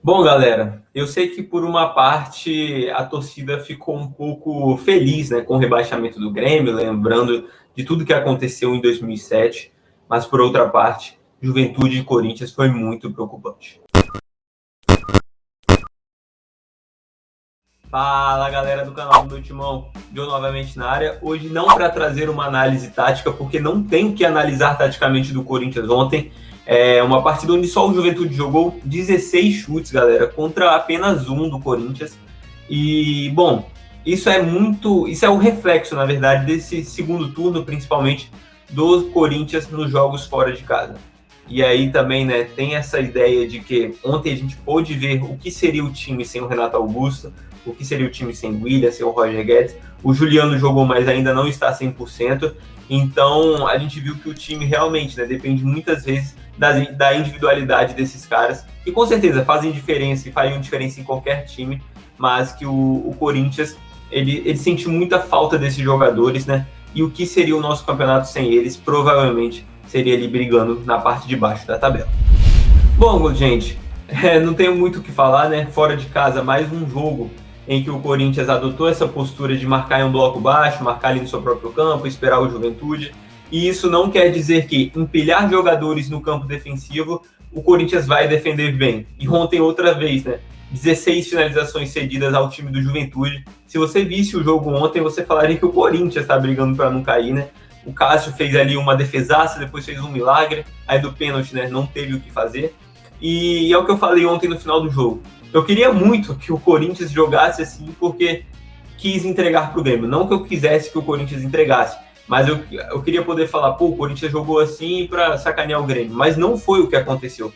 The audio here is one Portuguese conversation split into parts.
Bom, galera, eu sei que por uma parte a torcida ficou um pouco feliz, né, com o rebaixamento do Grêmio, lembrando de tudo que aconteceu em 2007, mas por outra parte, Juventude e Corinthians foi muito preocupante. Fala, galera do canal do Meu Timão, John novamente na área. Hoje não para trazer uma análise tática, porque não tem o que analisar taticamente do Corinthians ontem. É uma partida onde só o Juventude jogou 16 chutes, galera, contra apenas um do Corinthians. E, bom, isso é um reflexo, na verdade, desse segundo turno, principalmente do Corinthians nos jogos fora de casa. E aí também, né, tem essa ideia de que ontem a gente pôde ver o que seria o time sem o Renato Augusto, o que seria o time sem o Willian, sem o Roger Guedes. O Juliano jogou, mas ainda não está 100%. Então, a gente viu que o time realmente, né, depende muitas vezes da individualidade desses caras, que com certeza fazem diferença e fariam diferença em qualquer time, mas que o Corinthians, ele sente muita falta desses jogadores, né? E o que seria o nosso campeonato sem eles? Provavelmente seria ali brigando na parte de baixo da tabela. Bom, gente, não tenho muito o que falar, né? Fora de casa, mais um jogo em que o Corinthians adotou essa postura de marcar em um bloco baixo, marcar ali no seu próprio campo, esperar o Juventude. E isso não quer dizer que empilhar jogadores no campo defensivo, o Corinthians vai defender bem. E ontem, outra vez, né? 16 finalizações cedidas ao time do Juventude. Se você visse o jogo ontem, você falaria que o Corinthians está brigando para não cair, né? O Cássio fez ali uma defesaça, depois fez um milagre, aí do pênalti, né, não teve o que fazer. E é o que eu falei ontem no final do jogo. Eu queria muito que o Corinthians jogasse assim, porque quis entregar para o Grêmio. Não que eu quisesse que o Corinthians entregasse, mas eu queria poder falar, pô, o Corinthians jogou assim para sacanear o Grêmio. Mas não foi o que aconteceu.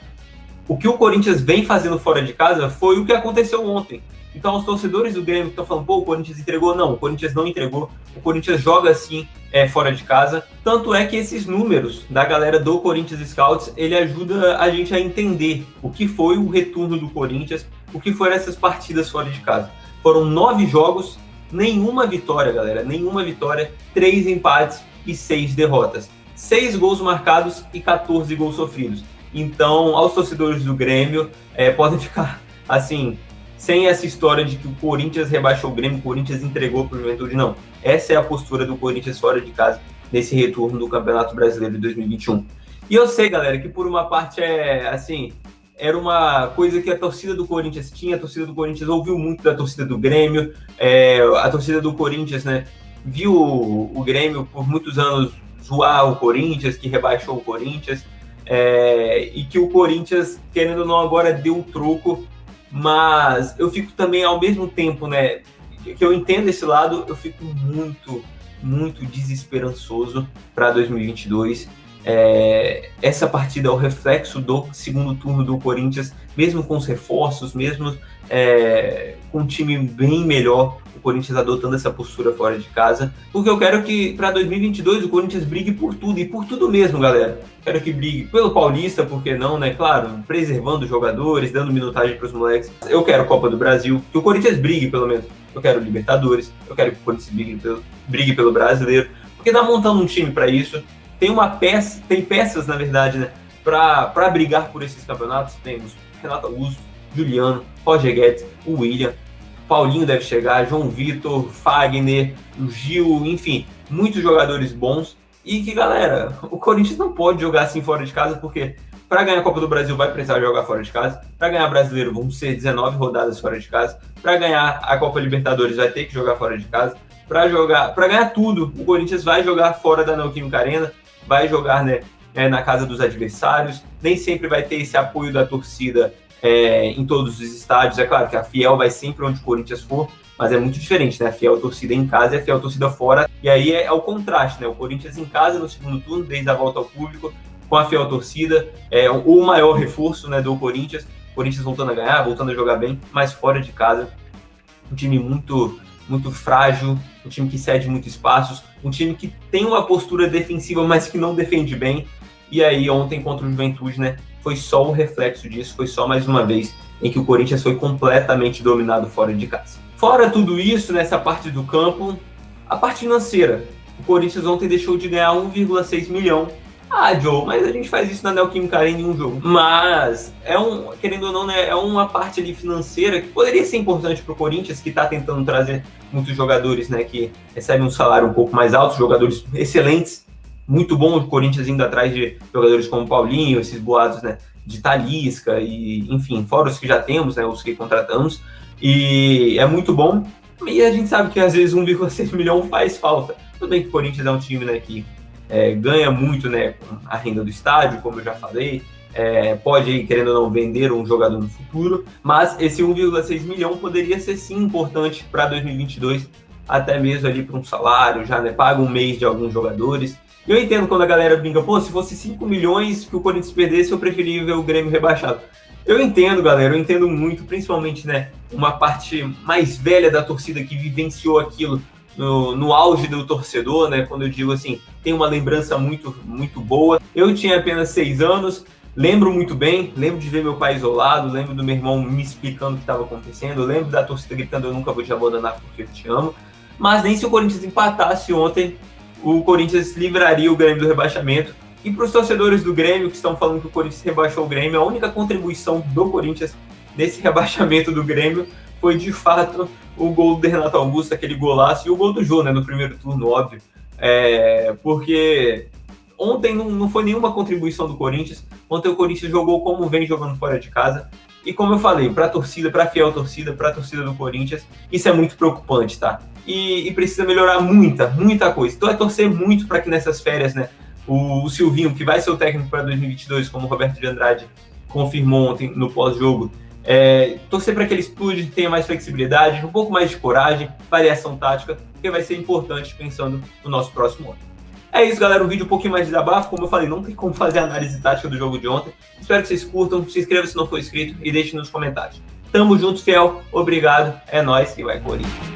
O que o Corinthians vem fazendo fora de casa foi o que aconteceu ontem. Então, os torcedores do Grêmio que estão falando, pô, o Corinthians entregou. Não, o Corinthians não entregou. O Corinthians joga assim, fora de casa. Tanto é que esses números da galera do Corinthians Scouts, ele ajuda a gente a entender o que foi o retorno do Corinthians, o que foram essas partidas fora de casa. Foram 9 jogos, nenhuma vitória, galera. Nenhuma vitória, 3 empates e 6 derrotas. 6 gols marcados e 14 gols sofridos. Então, aos torcedores do Grêmio, podem ficar, assim, sem essa história de que o Corinthians rebaixou o Grêmio, o Corinthians entregou para o Juventude, não. Essa é a postura do Corinthians fora de casa, nesse retorno do Campeonato Brasileiro de 2021. E eu sei, galera, que por uma parte era uma coisa que a torcida do Corinthians tinha, a torcida do Corinthians ouviu muito da torcida do Grêmio, a torcida do Corinthians, né, viu o Grêmio por muitos anos zoar o Corinthians, que rebaixou o Corinthians, e que o Corinthians, querendo ou não, agora deu um troco, mas eu fico também, ao mesmo tempo, né, que eu entendo esse lado, eu fico muito, muito desesperançoso para 2022. Essa partida é o reflexo do segundo turno do Corinthians, mesmo com os reforços, mesmo com um time bem melhor, o Corinthians adotando essa postura fora de casa, porque eu quero que para 2022 o Corinthians brigue por tudo, e por tudo mesmo, galera. Quero que brigue pelo Paulista, por que não, né? Claro, preservando os jogadores, dando minutagem para os moleques. Eu quero Copa do Brasil, que o Corinthians brigue pelo menos. Eu quero Libertadores, eu quero que o Corinthians brigue pelo Brasileiro, porque tá montando um time para isso. Tem peças, na verdade, né, para brigar por esses campeonatos. Temos Renato Augusto, Juliano, Roger Guedes, o Willian, Paulinho deve chegar, João Vitor, Fagner, o Gil, enfim, muitos jogadores bons. E que, galera, o Corinthians não pode jogar assim fora de casa, porque para ganhar a Copa do Brasil vai precisar jogar fora de casa, para ganhar Brasileiro vão ser 19 rodadas fora de casa, para ganhar a Copa Libertadores vai ter que jogar fora de casa, para ganhar tudo, o Corinthians vai jogar fora da Neoquímica Arena, vai jogar, né, na casa dos adversários, nem sempre vai ter esse apoio da torcida em todos os estádios. É claro que a fiel vai sempre onde o Corinthians for, mas é muito diferente, né? A fiel torcida em casa e a fiel torcida fora, e aí é o contraste, né? O Corinthians em casa no segundo turno, desde a volta ao público, com a fiel torcida, o maior reforço, né, do Corinthians voltando a ganhar, voltando a jogar bem, mas fora de casa, um time muito, muito frágil, um time que cede muito espaços, um time que tem uma postura defensiva, mas que não defende bem. E aí ontem contra o Juventude, né, foi só o reflexo disso, foi só mais uma vez em que o Corinthians foi completamente dominado fora de casa. Fora tudo isso, nessa parte do campo, a parte financeira. O Corinthians ontem deixou de ganhar 1,6 milhão Ah, Joe, mas a gente faz isso na Neoquímica Arena em um jogo. Mas, querendo ou não, né, é uma parte ali financeira que poderia ser importante para o Corinthians, que está tentando trazer muitos jogadores, né, que recebem um salário um pouco mais alto, jogadores excelentes, muito bom o Corinthians indo atrás de jogadores como Paulinho, esses boatos, né, de Talisca, e enfim, fora os que já temos, né, os que contratamos, e é muito bom. E a gente sabe que às vezes 1,6 milhão faz falta. Tudo bem que o Corinthians é um time, né, que ganha muito, né, com a renda do estádio, como eu já falei, pode, querendo ou não, vender um jogador no futuro, mas esse 1,6 milhão poderia ser sim importante para 2022, até mesmo ali para um salário, já, né, paga um mês de alguns jogadores. Eu entendo quando a galera brinca, pô, se fosse 5 milhões que o Corinthians perdesse, eu preferia ver o Grêmio rebaixado. Eu entendo, galera, eu entendo muito, principalmente, né, uma parte mais velha da torcida que vivenciou aquilo no auge do torcedor, né? Quando eu digo assim, tem uma lembrança muito, muito boa. Eu tinha apenas 6 anos, lembro muito bem, lembro de ver meu pai isolado, lembro do meu irmão me explicando o que estava acontecendo, lembro da torcida gritando, eu nunca vou te abandonar porque eu te amo. Mas nem se o Corinthians empatasse ontem, o Corinthians livraria o Grêmio do rebaixamento. E para os torcedores do Grêmio que estão falando que o Corinthians rebaixou o Grêmio, a única contribuição do Corinthians nesse rebaixamento do Grêmio foi, de fato, o gol do Renato Augusto, aquele golaço, e o gol do Jô, né, no primeiro turno, óbvio. Porque ontem não foi nenhuma contribuição do Corinthians. Ontem o Corinthians jogou como vem jogando fora de casa. E como eu falei, para a torcida, para a fiel torcida, para a torcida do Corinthians, isso é muito preocupante, tá? E precisa melhorar muita coisa. Então é torcer muito para que nessas férias, né, o Silvinho, que vai ser o técnico para 2022, como o Roberto de Andrade confirmou ontem no pós-jogo, torcer para que ele estude, tenha mais flexibilidade, um pouco mais de coragem, variação tática, porque vai ser importante pensando no nosso próximo ano. É isso, galera, um vídeo um pouquinho mais de desabafo. Como eu falei, não tem como fazer análise tática do jogo de ontem. Espero que vocês curtam, se inscreva se não for inscrito e deixe nos comentários. Tamo junto, fiel, obrigado, é nóis e vai Corinthians.